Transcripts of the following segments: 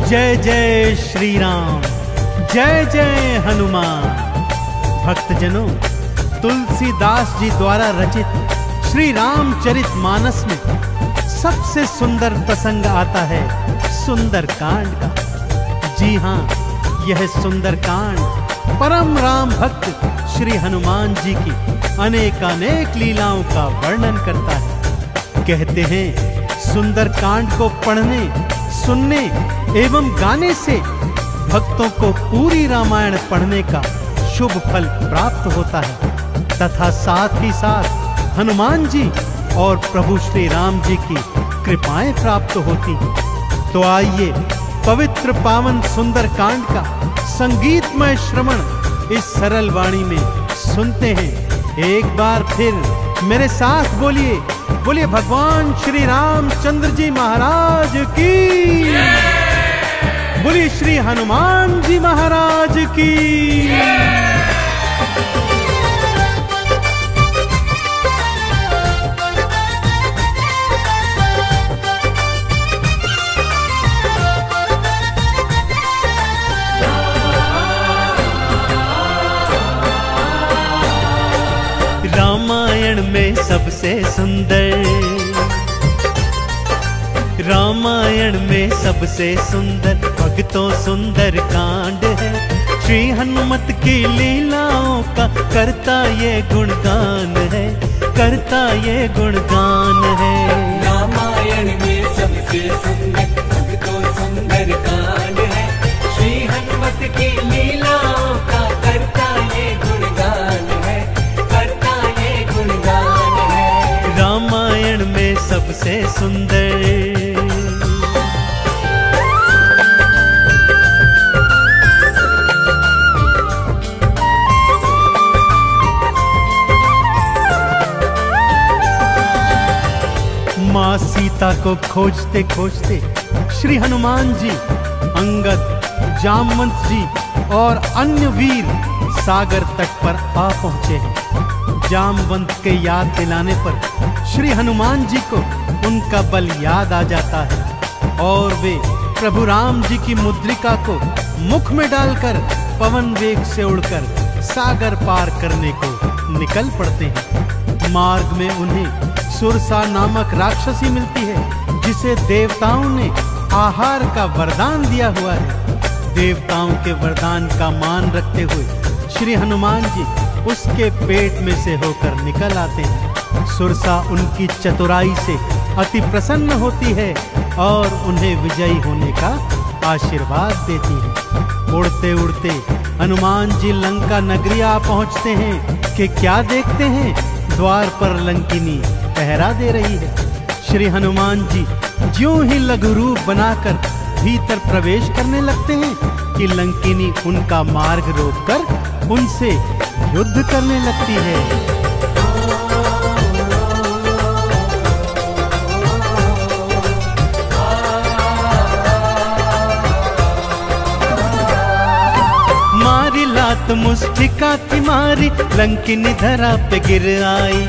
जय जय श्री राम, जय जय हनुमान। भक्तजनों, तुलसीदास जी द्वारा रचित श्री रामचरित मानस में सबसे सुंदर प्रसंग आता है सुंदरकांड का। जी हाँ, यह सुंदरकांड परम राम भक्त श्री हनुमान जी की अनेकानेक लीलाओं का वर्णन करता है। कहते हैं सुंदरकांड को पढ़ने, सुनने एवं गाने से भक्तों को पूरी रामायण पढ़ने का शुभ फल प्राप्त होता है तथा साथ ही साथ हनुमान जी और प्रभु श्री राम जी की कृपाएं प्राप्त होती हैं। तो आइए पवित्र पावन सुंदरकांड का संगीतमय श्रवण इस सरल वाणी में सुनते हैं। एक बार फिर मेरे साथ बोलिए, बोलिए भगवान श्री रामचंद्र जी महाराज की, बोलिए श्री हनुमान जी महाराज की। रामायण में सबसे सुंदर, रामायण में सबसे सुंदर भक्तों सुंदर कांड है। श्री हनुमत की लीलाओं का करता ये गुणगान है, करता ये गुणगान है। रामायण में सबसे सुंदर भक्तों सुंदर कांड है। श्री हनुमत की लीलाओं का करता ये गुणगान है, करता ये गुणगान है। रामायण में सबसे सुंदर। माँ सीता को खोजते खोजते श्री हनुमान जी, अंगद, जामवंत जी और अन्य वीर सागर तट पर आ पहुंचे हैं। जामवंत के याद दिलाने पर श्री हनुमान जी को उनका बल याद आ जाता है और वे प्रभु राम जी की मुद्रिका को मुख में डालकर पवन वेग से उड़कर सागर पार करने को निकल पड़ते हैं। मार्ग में उन्हें सुरसा नामक राक्षसी मिलती है, जिसे देवताओं ने आहार का वरदान दिया हुआ है। देवताओं के वरदान का मान रखते हुए श्री हनुमान जी उसके पेट में से होकर निकल आते हैं। सुरसा उनकी चतुराई से अति प्रसन्न होती है और उन्हें विजयी होने का आशीर्वाद देती है। उड़ते उड़ते हनुमान जी लंका नगरी आ पहुंचते हैं कि क्या देखते हैं, द्वार पर लंकिनी पहरा दे रही है। श्री हनुमान जी ज्यों ही लघु रूप बनाकर भीतर प्रवेश करने लगते हैं कि लंकिनी उनका मार्ग रोककर उनसे युद्ध करने लगती है। मारी लात मुष्टिका की मारी, लंकिनी धरा पे गिर आई।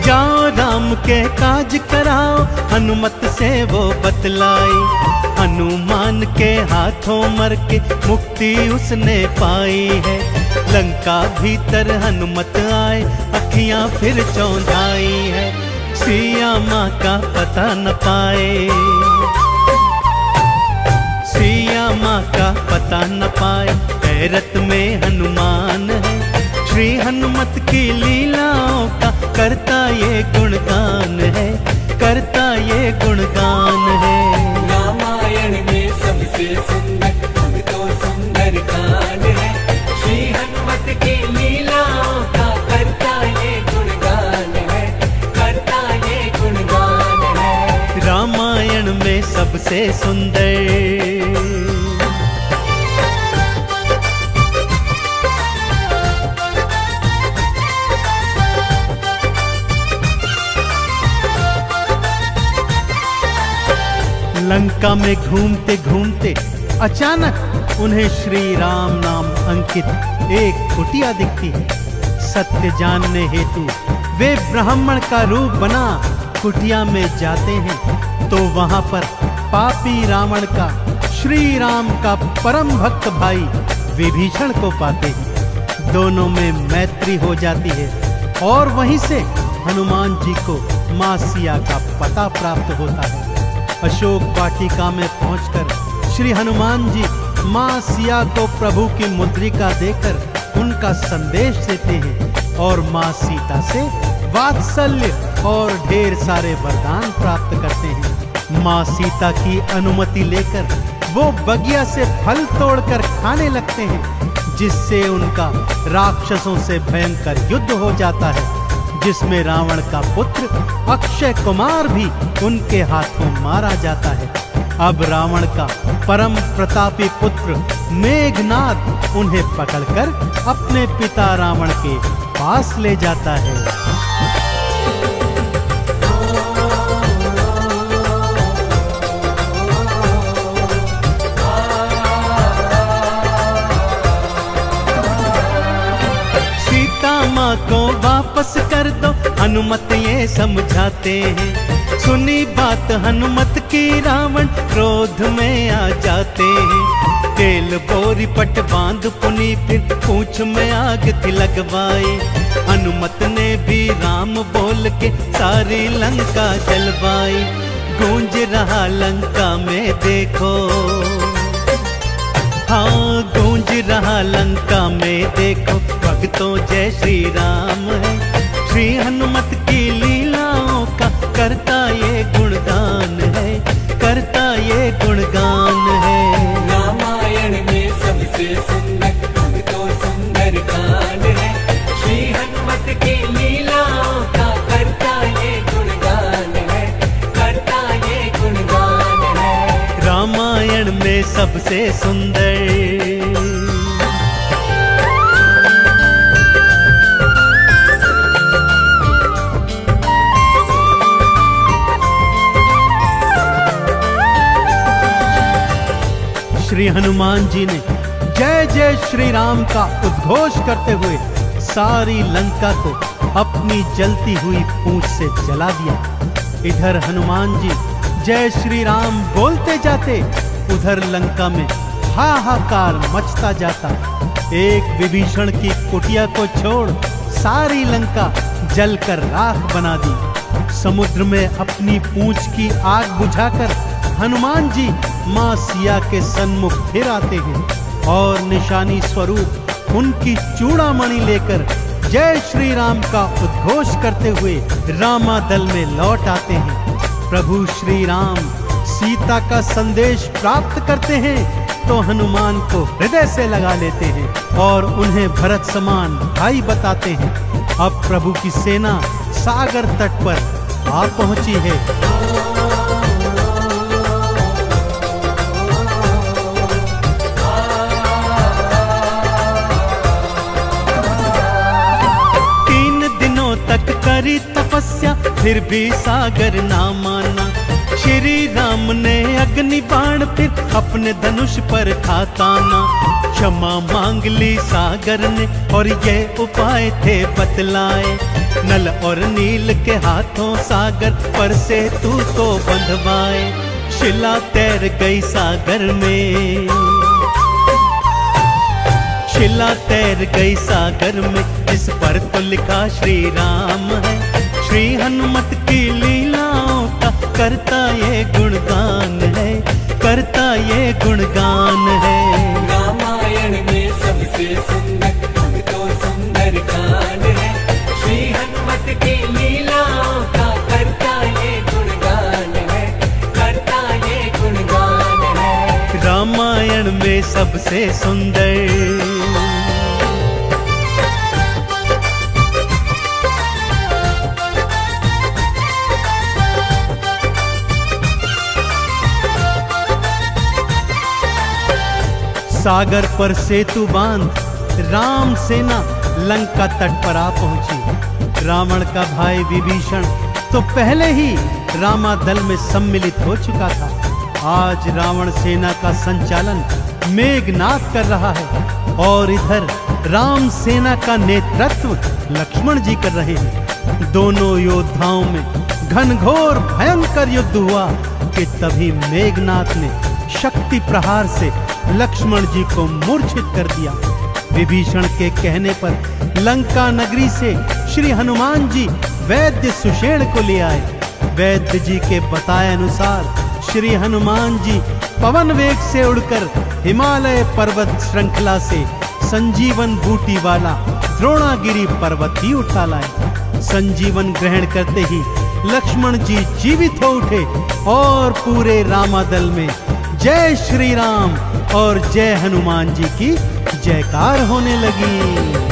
जाओ राम के काज कराओ, हनुमत से वो बतलाई। हनुमान के हाथों मर के मुक्ति उसने पाई है। लंका भीतर हनुमत आए, अखियां फिर चौंधाई है। सिया माँ का पता न पाए, सिया माँ का पता न पाए। हैरत में हनुमान है, श्री हनुमत की लीलाओं का करता ये गुणगान है, करता ये गुणगान है। रामायण में सबसे सुंदर भक्तों सुंदर कांड है। श्री हनुमत की लीलाओं का करता ये गुणगान है, करता ये गुणगान है। रामायण में सबसे सुंदर। लंका में घूमते घूमते अचानक उन्हें श्री राम नाम अंकित एक कुटिया दिखती है। सत्य जानने हेतु वे ब्राह्मण का रूप बना कुटिया में जाते हैं तो वहां पर पापी रावण का श्री राम का परम भक्त भाई विभीषण को पाते ही दोनों में मैत्री हो जाती है और वहीं से हनुमान जी को मां सिया का पता प्राप्त होता है। अशोक वाटिका में पहुंचकर श्री हनुमान जी मां सिया को प्रभु की मुद्रिका देकर उनका संदेश देते हैं और मां सीता से वात्सल्य और ढेर सारे वरदान प्राप्त करते हैं। मां सीता की अनुमति लेकर वो बगिया से फल तोड़कर खाने लगते हैं, जिससे उनका राक्षसों से भयंकर युद्ध हो जाता है, जिसमें रावण का पुत्र अक्षय कुमार भी उनके हाथों मारा जाता है। अब रावण का परम प्रतापी पुत्र मेघनाद उन्हें पकड़कर अपने पिता रावण के पास ले जाता है। माँ को वापस कर दो हनुमत ये समझाते हैं। सुनी बात हनुमत की रावण क्रोध में आ जाते हैं। तेल बोरी पट बांध पुनी फिर पूंछ में आग थी लगवाई। हनुमत ने भी राम बोल के सारी लंका जलवाई। गूंज रहा लंका में देखो, हाँ गूंज रहा लंका में देखो, भक्तों जय श्री राम है। श्री हनुमत की लीलाओं का करता ये गुणगान है, करता ये गुणगान है। रामायण में सबसे सुंदर तो सुंदर कांड है। श्री हनुमत की लीलाओं का करता ये गुणगान है, करता ये गुणगान है। रामायण में सबसे सुंदर श्री हनुमान जी ने जय जय श्री राम का उद्घोष करते हुए सारी लंका को अपनी जलती हुई पूंछ से जला दिया। इधर हनुमान जी जय श्री राम बोलते जाते, उधर लंका में हाहाकार मचता जाता। एक विभीषण की कुटिया को छोड़ सारी लंका जलकर राख बना दी। समुद्र में अपनी पूंछ की आग बुझाकर हनुमान जी मां सिया के सन्मुख फिर आते हैं और निशानी स्वरूप उनकी चूड़ामणि लेकर जय श्री राम का उद्घोष करते हुए रामादल में लौट आते हैं। प्रभु श्री राम सीता का संदेश प्राप्त करते हैं तो हनुमान को हृदय से लगा लेते हैं और उन्हें भरत समान भाई बताते हैं। अब प्रभु की सेना सागर तट पर आ पहुंची है। तक करी तपस्या फिर भी सागर ना माना। श्री राम ने अग्नि बाण फिर अपने धनुष पर था ताना। क्षमा मांग ली सागर ने और ये उपाय थे बतलाए। नल और नील के हाथों सागर पर से तू तो बंधवाए। शिला तैर गई सागर में, शिला तैर गई सागर में, इस पर तो लिखा श्री राम है। श्री हनुमत की लीलाओं का करता ये गुणगान है, करता ये गुणगान है। रामायण में सबसे सुंदर तो सुंदर कांड है। श्री हनुमत की लीलाओं का करता ये गुणगान है, करता ये गुणगान है। रामायण में सबसे सुंदर सागर पर सेतु बांध राम सेना लंका तट पर आ पहुंची। रावण का भाई विभीषण तो पहले ही रामादल में सम्मिलित हो चुका था। आज रावण सेना का संचालन मेघनाद कर रहा है और इधर राम सेना का नेतृत्व लक्ष्मण जी कर रहे हैं। दोनों योद्धाओं में घनघोर भयंकर युद्ध हुआ कि तभी मेघनाद ने शक्ति प्रहार से लक्ष्मण जी को मूर्छित कर दिया। विभीषण के कहने पर लंका नगरी से श्री हनुमान जी वैद्य सुषेण को ले आए। वैद्य जी के बताए अनुसार श्री हनुमान जी पवन वेग से उड़कर हिमालय पर्वत श्रृंखला से संजीवन बूटी वाला द्रोणागिरी पर्वत ही उठा लाए। संजीवन ग्रहण करते ही लक्ष्मण जी जीवित हो उठे और पूरे रामादल में जय श्री राम और जय हनुमान जी की जयकार होने लगी।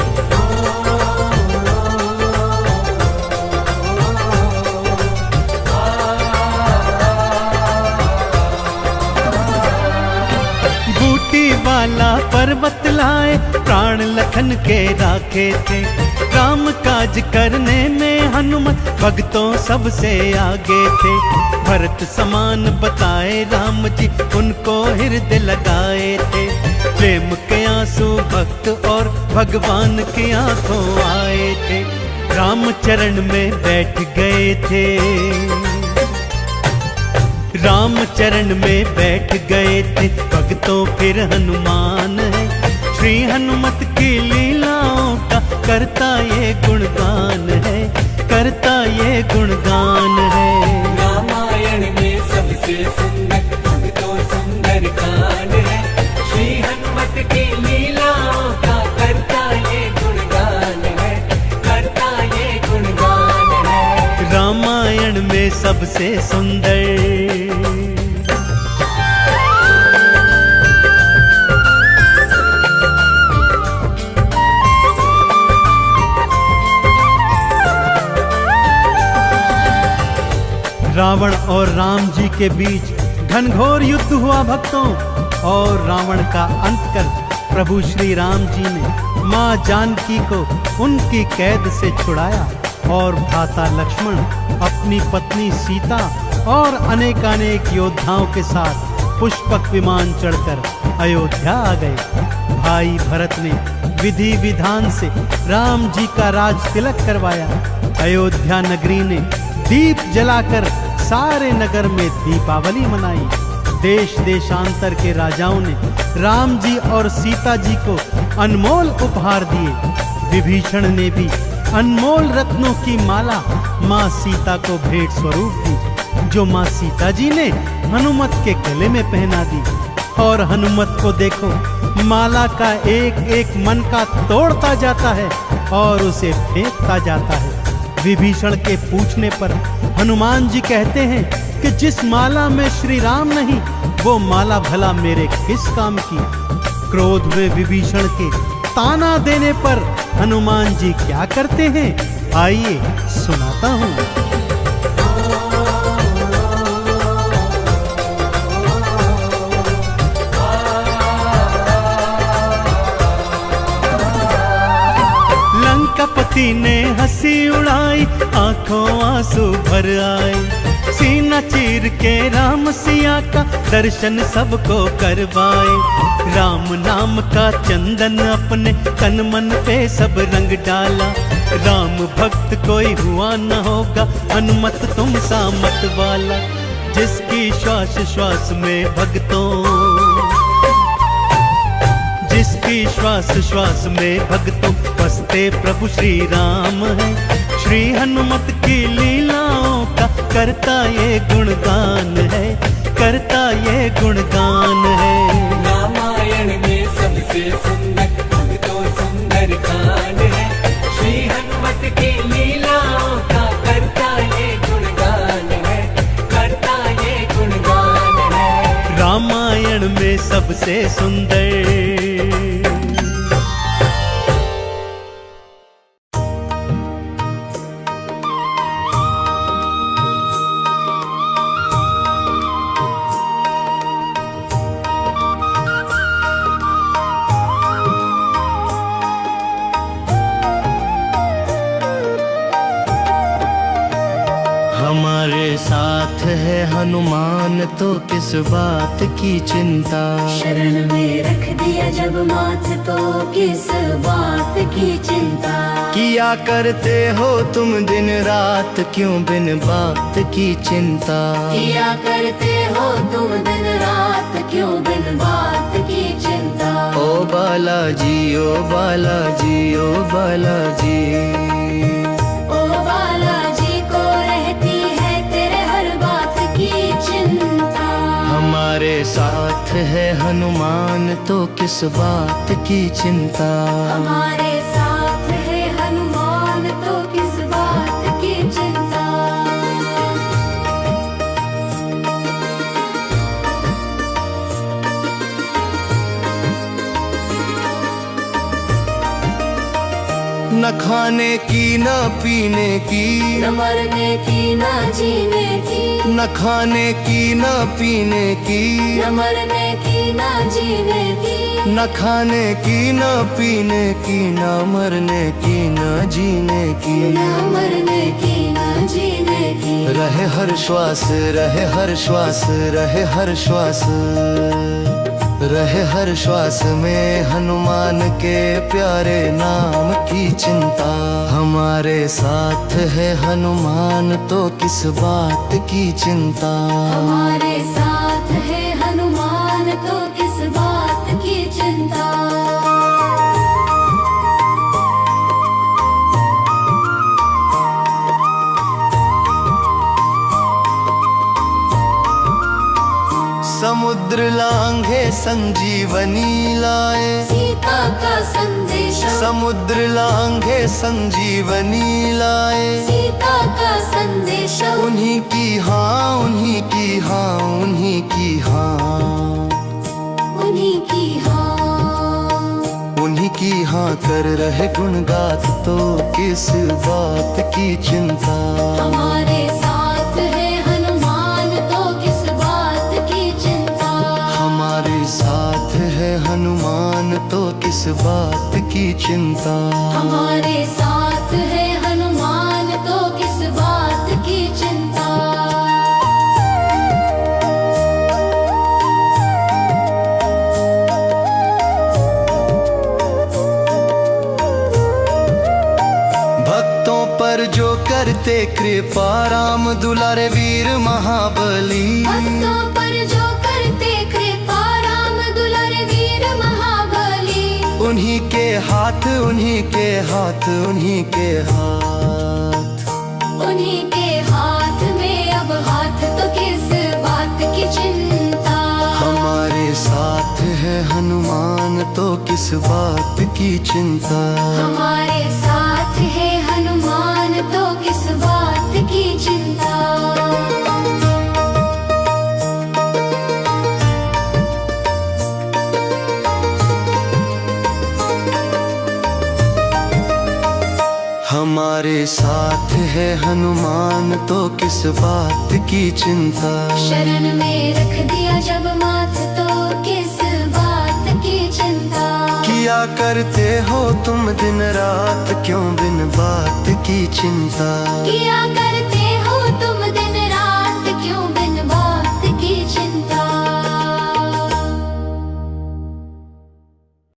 वाला पर्वत लाए प्राण लखन के राखे थे। काम काज करने में हनुमत भक्तों सबसे आगे थे। भरत समान बताए राम जी उनको हृदय लगाए थे। प्रेम के आंसू भक्त और भगवान की आंखों आए थे। राम चरण में बैठ गए थे। राम चरण में बैठ गए थे भक्तों फिर हनुमान है। श्री हनुमत की लीलाओं का करता ये गुणगान है, करता ये गुणगान है। रामायण में सबसे सुंदर भक्तों सुंदर कांड है। श्री हनुमत की लीलाओं का करता ये गुणगान है, करता ये गुणगान है। रामायण में सबसे सुंदर रावण और राम जी के बीच घनघोर युद्ध हुआ भक्तों। और रावण का अंत कर प्रभु श्री राम जी ने माँ जानकी को उनकी कैद से छुड़ाया और भ्राता लक्ष्मण अपनी पत्नी सीता और अनेकानेक योद्धाओं के साथ पुष्पक विमान चढ़कर अयोध्या आ गए। भाई भरत ने विधि विधान से राम जी का राज तिलक करवाया। अयोध्या नगरी ने दीप जलाकर सारे नगर में दीपावली मनाई। देश देशांतर के राजाओं ने राम जी और सीता जी को अनमोल उपहार दिए। विभीषण ने भी अनमोल रत्नों की माला माँ सीता को भेंट स्वरूप दी, जो माँ सीता जी ने हनुमत के गले में पहना दी। और हनुमत को देखो, माला का एक एक मन का तोड़ता जाता है और उसे फेंकता जाता है। विभीषण के पूछने पर हनुमान जी कहते हैं कि जिस माला में श्री राम नहीं, वो माला भला मेरे किस काम की। क्रोध में विभीषण के ताना देने पर हनुमान जी क्या करते हैं, आइए सुनाता हूँ। लंकापति ने हंसी उड़ाई, आंखों आंसू भर आए। सीना चीर के राम सिया का दर्शन सबको करवाए। राम नाम का चंदन अपने तन मन पे सब रंग डाला। राम भक्त कोई हुआ न होगा, हनुमत तुम सा मत वाला। जिसकी श्वास श्वास में भक्तों, जिसकी श्वास श्वास में भक्तों बसते प्रभु श्री राम है। श्री हनुमत की लीलाओं का करता ये गुणगान है, करता ये गुणगान है। रामायण में सबसे सुंदर भक्तों सुंदर कांड है। श्री हनुमत की लीलाओं का करता ये गुणगान है, करता ये गुणगान है। रामायण में सबसे सुंदर। हमारे साथ है हनुमान तो किस बात की चिंता। शरण में रख दिया जब माथ तो किस बात की चिंता। किया करते हो तुम दिन रात क्यों बिन बात की चिंता। किया करते हो तुम दिन रात बात की चिंता। ओ बालाजी, ओ बालाजी, ओ बालाजी। ओ बालाजी को रहती है तेरे हर बात की चिंता। हमारे साथ है हनुमान तो किस बात की चिंता। हमारे साथ है हनुमान तो किस बात की चिंता। न खाने की न पीने की, न मरने की न जीने की, न खाने की न पीने की, न मरने की न जीने की, न खाने की न पीने की, न मरने की न जीने की। न मरने की न जीने की। रहे हर श्वास, रहे हर श्वास, रहे हर श्वास, रहे हर श्वास में हनुमान के प्यारे नाम की चिंता। हमारे साथ है हनुमान तो किस बात की चिंता। हमारे साथ है हनुमान तो किस बात की चिंता। समुद्र लांघे संजीवनी लाए, सीता का संदेशा। समुद्र लांघे संजीवनी लाए। सीता का संदेशा। उन्हीं की हाँ, उन्हीं की हाँ, उन्हीं की हाँ, उन्हीं की हाँ। उन्हीं की हाँ कर रहे गुणगात तो किस बात की चिंता। हमारे साथ है हनुमान तो किस बात की चिंता। हमारे साथ है हनुमान तो किस बात की चिंता। हमारे साथ है हनुमान तो किस बात की चिंता। भक्तों पर जो करते कृपा, राम दुलारे वीर महाबली। भक्तों पर जो करते कृपा, राम दुलारे वीर महाबली। उन्हीं के हाथ, उन्हीं के हाथ, उन्हीं के हाथ, उन्हीं के हाथ में अब हाथ तो किस बात की चिंता। हमारे साथ है हनुमान तो किस बात की चिंता। हमारे साथ है हनुमान तो किस बात की चिंता। हमारे साथ है हनुमान तो किस बात की चिंता। शरण में रख दिया जब माथ तो किस बात की चिंता। किया करते हो तुम दिन रात क्यों बिन बात की चिंता। किया करते